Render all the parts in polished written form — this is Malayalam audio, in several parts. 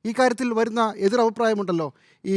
ഈ കാര്യത്തിൽ വരുന്ന എതിരഭിപ്രായമുണ്ടല്ലോ. ഈ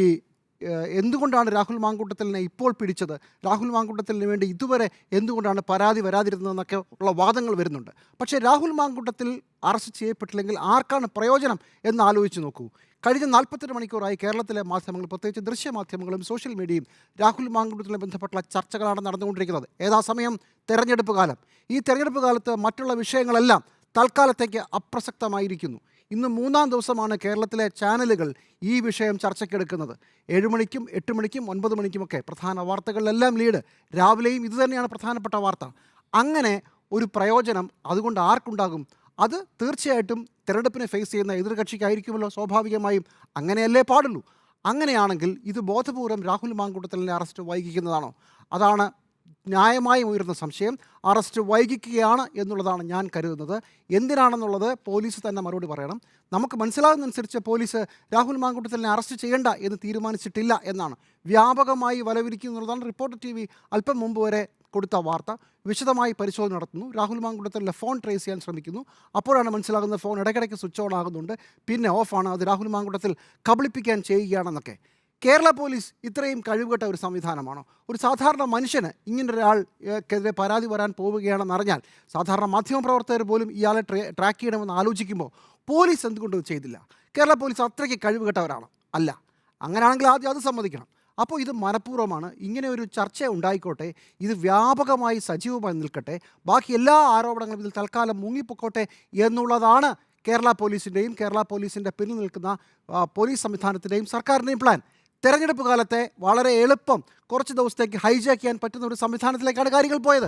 എന്തുകൊണ്ടാണ് രാഹുൽ മാങ്കൂട്ടത്തിലിനെ ഇപ്പോൾ പിടിച്ചത്, രാഹുൽ മാങ്കൂട്ടത്തിന് വേണ്ടി ഇതുവരെ എന്തുകൊണ്ടാണ് പരാതി വരാതിരുന്നതെന്നൊക്കെ ഉള്ള വാദങ്ങൾ വരുന്നുണ്ട്. പക്ഷേ രാഹുൽ മാങ്കൂട്ടത്തിൽ അറസ്റ്റ് ചെയ്യപ്പെട്ടില്ലെങ്കിൽ ആർക്കാണ് പ്രയോജനം എന്ന് ആലോചിച്ച് നോക്കൂ. കഴിഞ്ഞ 48 മണിക്കൂറായി കേരളത്തിലെ മാധ്യമങ്ങൾ, പ്രത്യേകിച്ച് ദൃശ്യമാധ്യമങ്ങളും സോഷ്യൽ മീഡിയയും രാഹുൽ മാങ്കൂട്ടത്തിലുമായി ബന്ധപ്പെട്ടുള്ള ചർച്ചകളാണ് നടന്നുകൊണ്ടിരിക്കുന്നത്. സമയം തെരഞ്ഞെടുപ്പ് കാലം. ഈ തെരഞ്ഞെടുപ്പ് കാലത്ത് മറ്റുള്ള വിഷയങ്ങളെല്ലാം തൽക്കാലത്തേക്ക് അപ്രസക്തമായിരിക്കുന്നു. ഇന്ന് 3-ാം ദിവസമാണ് കേരളത്തിലെ ചാനലുകൾ ഈ വിഷയം ചർച്ചയ്ക്കെടുക്കുന്നത്. 7 മണിക്കും 8 മണിക്കും 9 മണിക്കുമൊക്കെ പ്രധാന വാർത്തകളിലെല്ലാം ലീഡ്. രാവിലെയും ഇതുതന്നെയാണ് പ്രധാനപ്പെട്ട വാർത്ത. അങ്ങനെ ഒരു പ്രയോജനം അതുകൊണ്ട് ആർക്കുണ്ടാകും? അത് തീർച്ചയായിട്ടും തിരഞ്ഞെടുപ്പിനെ ഫേസ് ചെയ്യുന്ന എതിർകക്ഷിക്കായിരിക്കുമല്ലോ സ്വാഭാവികമായും. അങ്ങനെയല്ലേ പാടുള്ളൂ. അങ്ങനെയാണെങ്കിൽ ഇത് ബോധപൂർവം രാഹുൽ മാങ്കൂട്ടത്തിലിൻ്റെ അറസ്റ്റ് വൈകിക്കുന്നതാണോ? അതാണ് ന്യായമായും ഉയർന്ന സംശയം. അറസ്റ്റ് വൈകിക്കുകയാണ് എന്നുള്ളതാണ് ഞാൻ കരുതുന്നത്. എന്തിനാണെന്നുള്ളത് പോലീസ് തന്നെ മറുപടി പറയണം. നമുക്ക് മനസ്സിലാകുന്നതനുസരിച്ച് പോലീസ് രാഹുൽ മാങ്കൂട്ടത്തിലിനെ അറസ്റ്റ് ചെയ്യേണ്ട എന്ന് തീരുമാനിച്ചിട്ടില്ല എന്നാണ്. വ്യാപകമായി വലവിരിക്കുന്നുള്ളതാണ് റിപ്പോർട്ടർ TV അല്പം മുമ്പ് വരെ കൊടുത്ത വാർത്ത. വിശദമായി പരിശോധന നടത്തുന്നു. രാഹുൽ മാങ്കൂട്ടത്തിലിൻ്റെ ഫോൺ ട്രേസ് ചെയ്യാൻ ശ്രമിക്കുന്നു. അപ്പോഴാണ് മനസ്സിലാകുന്നത് ഫോൺ ഇടയ്ക്കിടയ്ക്ക് സ്വിച്ച് ഓൺ ആകുന്നുണ്ട്, പിന്നെ ഓഫാണ്. അത് രാഹുൽ മാങ്കൂട്ടത്തിൽ കബളിപ്പിക്കാൻ ചെയ്യുകയാണെന്നൊക്കെ. കേരള പോലീസ് ഇത്രയും കഴിവുകെട്ട ഒരു സംവിധാനമാണോ? ഒരു സാധാരണ മനുഷ്യന് ഇങ്ങനൊരാൾക്കെതിരെ പരാതി വരാൻ പോവുകയാണെന്ന് അറിഞ്ഞാൽ സാധാരണ മാധ്യമപ്രവർത്തകർ പോലും ഇയാളെ ട്രാക്ക് ചെയ്യണമെന്ന് ആലോചിക്കുമ്പോൾ പോലീസ് എന്തുകൊണ്ട് ചെയ്തില്ല? കേരള പോലീസ് അത്രയ്ക്ക് കഴിവുകെട്ടവരാണ്? അല്ല. അങ്ങനെയാണെങ്കിൽ ആദ്യം അത് സമ്മതിക്കണം. അപ്പോൾ ഇത് മനഃപൂർവ്വമാണ്. ഇങ്ങനെ ഒരു ചർച്ച ഉണ്ടായിക്കോട്ടെ, ഇത് വ്യാപകമായി സജീവമായി നിൽക്കട്ടെ, ബാക്കി എല്ലാ ആരോപണങ്ങളും ഇതിൽ തൽക്കാലം മുങ്ങിപ്പൊക്കോട്ടെ എന്നുള്ളതാണ് കേരള പോലീസിൻ്റെയും കേരള പോലീസിൻ്റെ പിന്നിൽ നിൽക്കുന്ന പോലീസ് സംവിധാനത്തിൻ്റെയും സർക്കാരിൻ്റെയും പ്ലാൻ. തെരഞ്ഞെടുപ്പ് കാലത്തെ വളരെ എളുപ്പം കുറച്ച് ദിവസത്തേക്ക് ഹൈജാക്ക് ചെയ്യാൻ പറ്റുന്ന ഒരു സംവിധാനത്തിലേക്കാണ് കാര്യങ്ങൾ പോയത്.